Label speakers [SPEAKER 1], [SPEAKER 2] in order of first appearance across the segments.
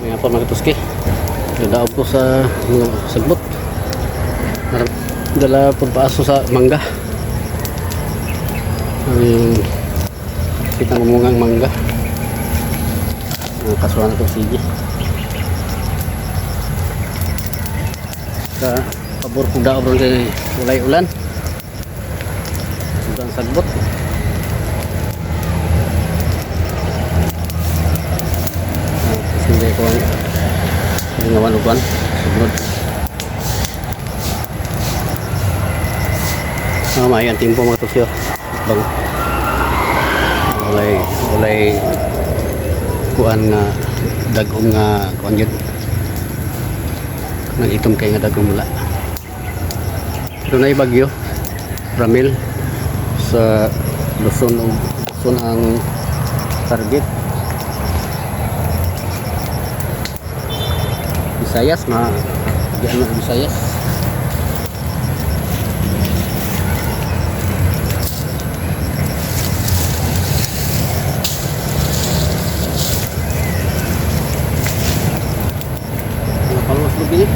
[SPEAKER 1] May hapon mga katuski. Dadaog ko sa mga sagbot. Dala po paaso sa mangga. Kita mamungang mangga. Kasuhan na ito sige. Sa pabor ko daog ron kay ulay ulan. Sudan sagbot. Hindi ko ang ngawan uban. Sumunod. Mayan timpo mga tusyo. Bang ulay kuan nga dagom nga kuan yun. Nagitom kay nga dagom mula. Ito na bagyo Ramil sa Luzon ang target. Visayas diyan ang Visayas. Paluwas lubi.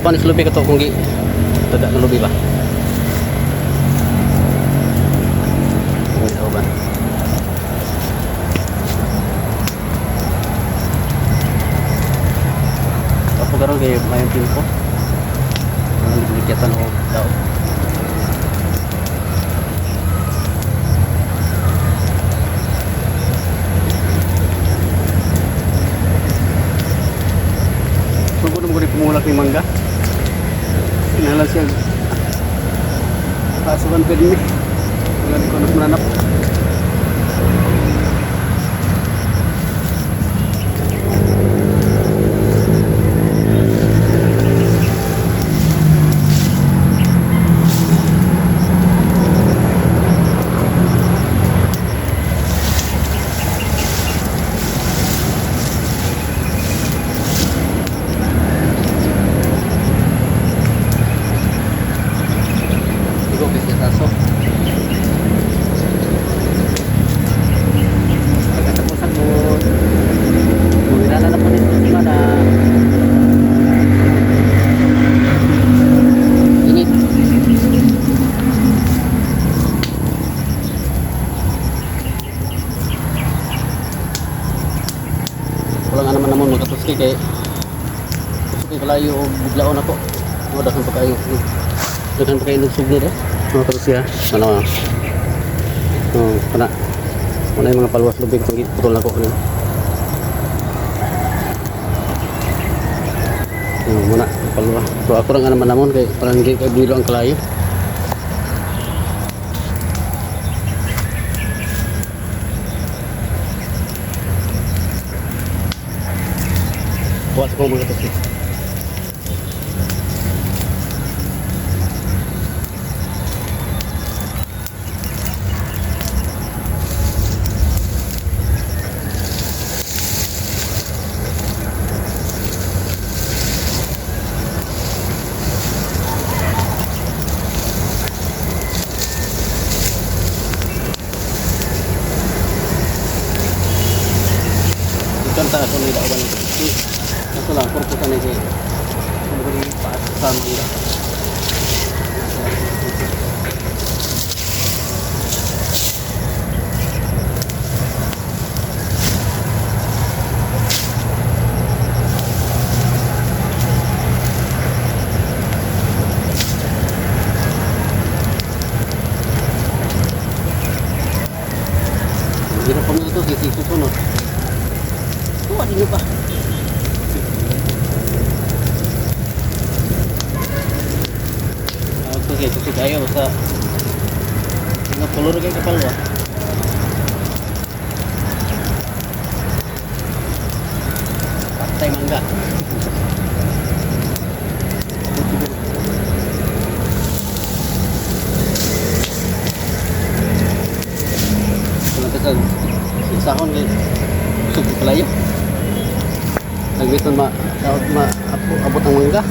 [SPEAKER 1] Panis lubi ka to kung taga na lubi ba? Uban. Ako karon kay mayang timpo. Ang lilikatan o daw. Sugod mo gani pumulak ni mangga. Inala siya. Pasukan pwede ni. Ngayon ko nagmanap. Wala nga naman magkatuski kay kalayo o buglaon ako. Dagan pa kayo lugsog nito mga katuski ha. Ano kana muna yung mga paluwas lubig putol na ko muna paluwas. So ako lang nga naman kay parang hindi kay bilo ang kalayo. Buat ko mga katuski. Kanta ako nila uban ng katuski. Ito lang, purpusan na siya. Ang paas sa mangga. Hirap pa nito, susunod. Tuwa din nyo pa. Okay, susig ayaw sa mga kolor kayo kapalwa. Patay mangga. Kung nagkasal sahon kayo susig palayo. Nagbiton abot ang mangga.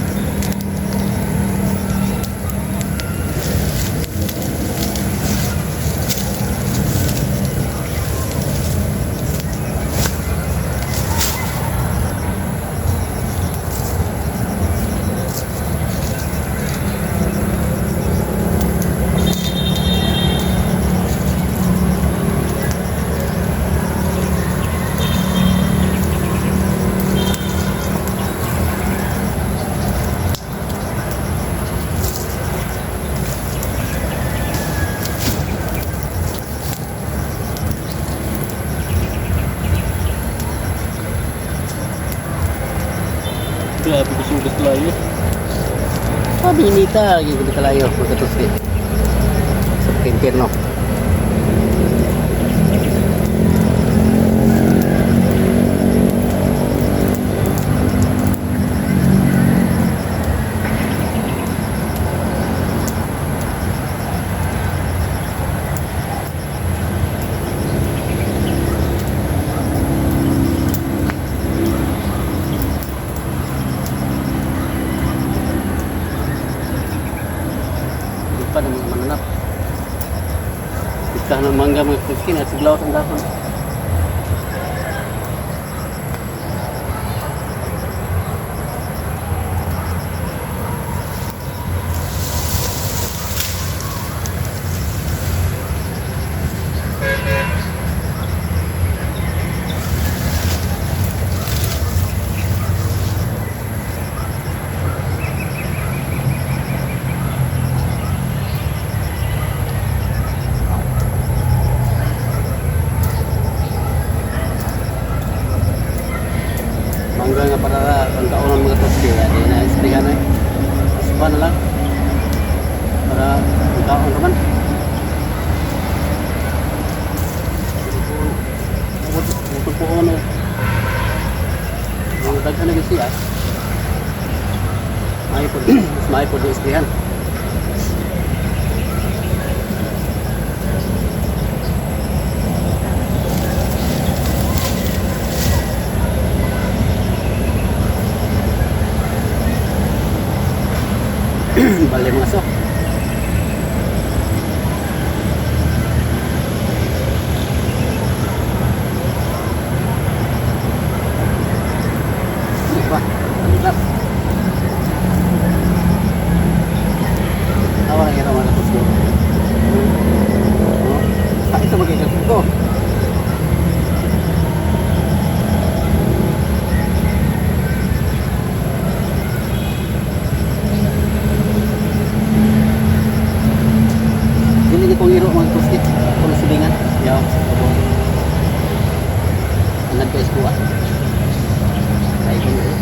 [SPEAKER 1] Minita, gitu kalayo, magkatos di. Sa impyerno. Pa ng mga mananap. Kita ng mangga mga kuskin at siglaw ang dapon. Mangga nga para ang kaunan mga kuskin at na-explican na Asupa na lang para ang kaon naman. Bukod po ano ang daghan na siya. May po di-explican. Balik masuk. Wah, mantap. Awal kita mana terus tuh. Oh, tak itu bagi aku. Ini kong iro mga kustit kung silingan yaw anak guys kuha ay kong iro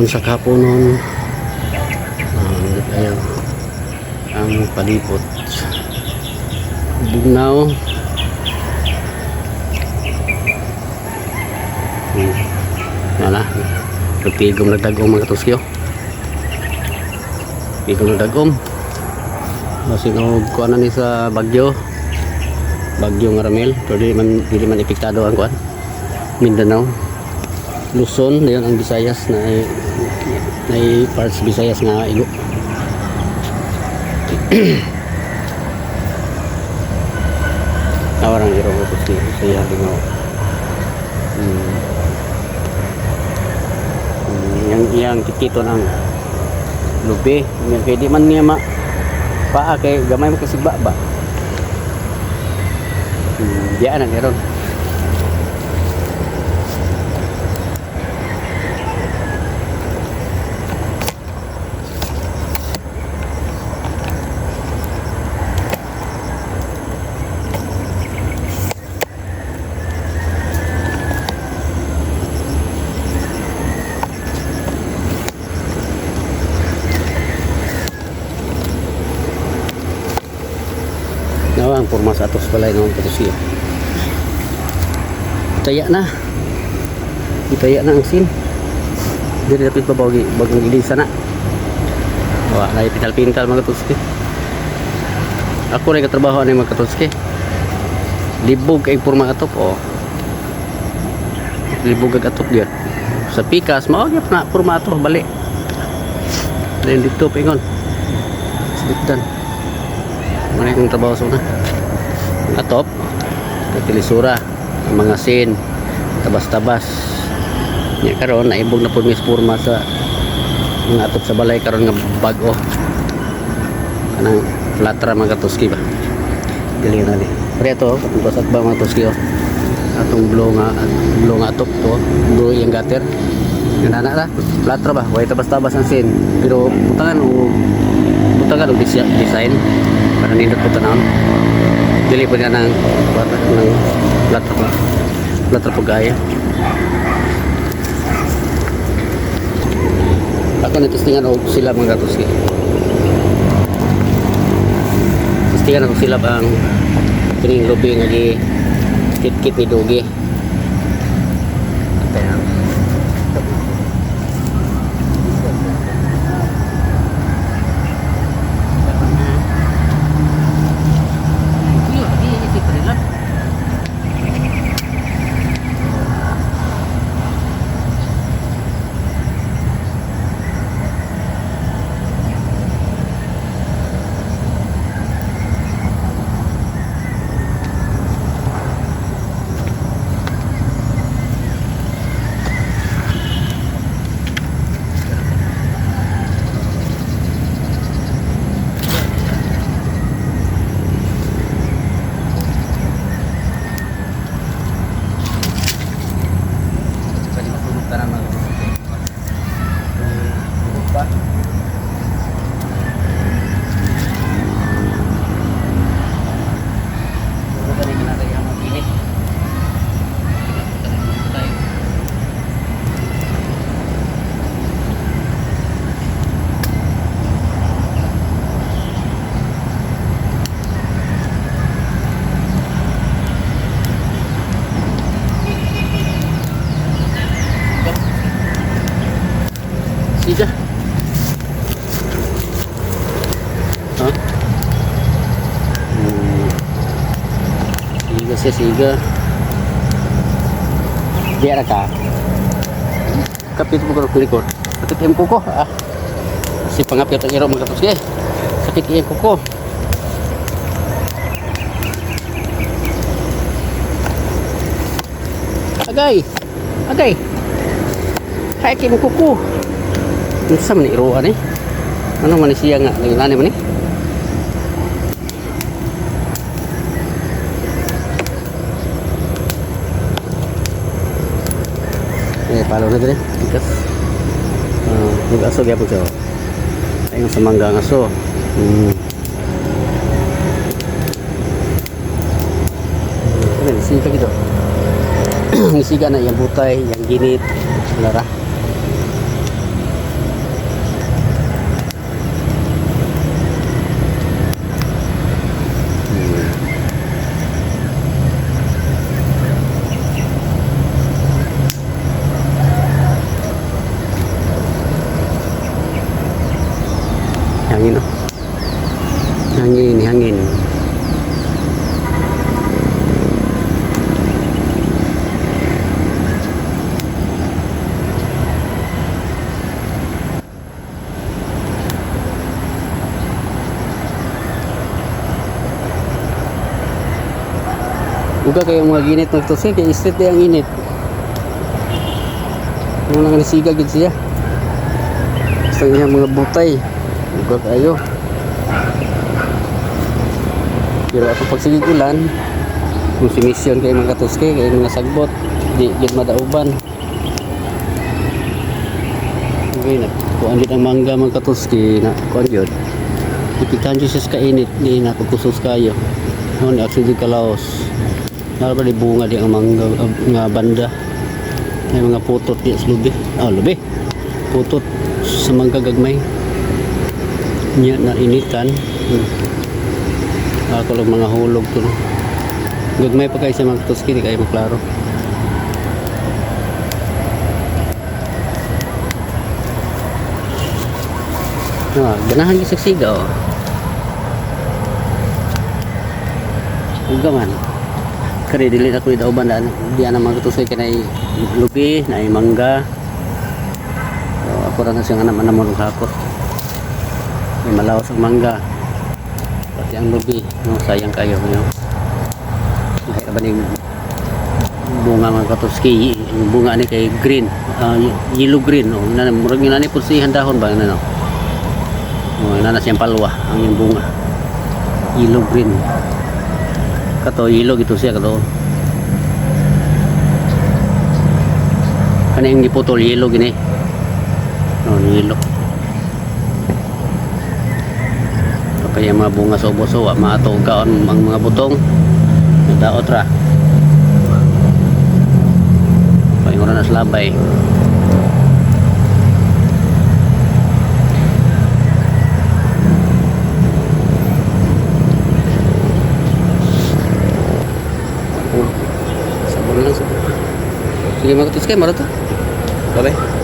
[SPEAKER 1] panahon sa kapunon, ayaw ang palipot bugnaw. Wala, nagtigom nagdagom mga katuskyo, tigom nagdagom basin og kuan ni sa bagyo nga Ramil, pero dili man epektado ang kuan Mindanao, Luzon, dayon ang Visayas na parts Visayas nga igo. Awarang iro ko si saya lingaw. Yang kitito ng lubi, kaya di man niya paa kay gamay mo kasi ba diyan ang iron. Nawang porma sa atos balay ng Katuskyo. Itaya na ang sin. Dili dapat babawgi bagong gilid sana. Wa na pintal-pintal mga Katuskyo. Ako rin katrabaho ni mga Katuskyo. Libog kay porma atop o. Libog kag atop gyud. Sa pikas mao gyud na porma atop bali. Then dito pingon. Sedikdan. Mana kong trabaho sa una atop tilisura ang mga sin tabas-tabas nya karon naibog na pud mis porma sa mga atop sa balay karon nga bag-o kanang latra mga Katuskyo ba dili na ni preto katong basat ba mga Katuskyo atong blow nga atop to blow yang gater ganana ra latra ba way tabas-tabas ang sin pero butangan og design para nindot po tanawon dili po niya ng latra po gaya. Ako natistingan og sila mga Katuskyo, tistingan ako sila ang kining lubi nga gi kit-kit ni Dugi. Siga. Hah? Siga. Biar ka. Kapit mo ko record. Sakit yung kuko. Si pangapit ang iro mga Katuskyo. Sakit yung kuko. Agay. Hai kim kuko. Isa man iruan eh. Ano man siya nga nangilani man eh. Palo na din tikas. Nag-aso gyapon siya. Ayun sa mangga ang aso. Sika gitu. Sika na yang butay, yang ginit, lara. Hangin, hangin. Uga kayo mga ginit nagtusay kay street day ang init. Mga nangisiga gid siya. Sa iyang mga butay. Uga kayo. Pero ato pagsigig ulan, kung si mission kayo mga katuske, kayo mga sagbot, di gid madauban. Okay na. Kuan gid ang mangga mga katuske na kuan gyud. Ipikan siya sa kainit, di na pagkusos kayo. Noon action di kalaos. Nara di bunga di ang mangga nga banda. May mga putot di sa lubi. Lubi. Putot sa mangga gagmay. Nya na initan. Ako lang mga hulog to. Gagmay pa kayo sa mga tuski di kayo maklaro. Ganahan yung saksiga oh. Uga man. Kaya dili ako idauban na di ana magtusay kanay lubi, na mangga. So, ako ra na siyang anam-anam hakot. May malawas ang mangga. Pati ang lubi, no, sayang kayo no. Kaya ba ning bunga mga katuski, yung bunga ni kay green, yellow green, no. Murag ni pud sihan dahon ba ano. Oh, nana siyang palwa ang yung bunga. Yellow green. Kato yellow gitu siya kato. Kana yung giputol yellow gini. No, yellow. Kaya mga bunga sa uboso, maatugaon ang mga butong. Daot ra. Paingon na sa labay. Sabon lang. Sige, magtutos kayo, mara to. Bye-bye.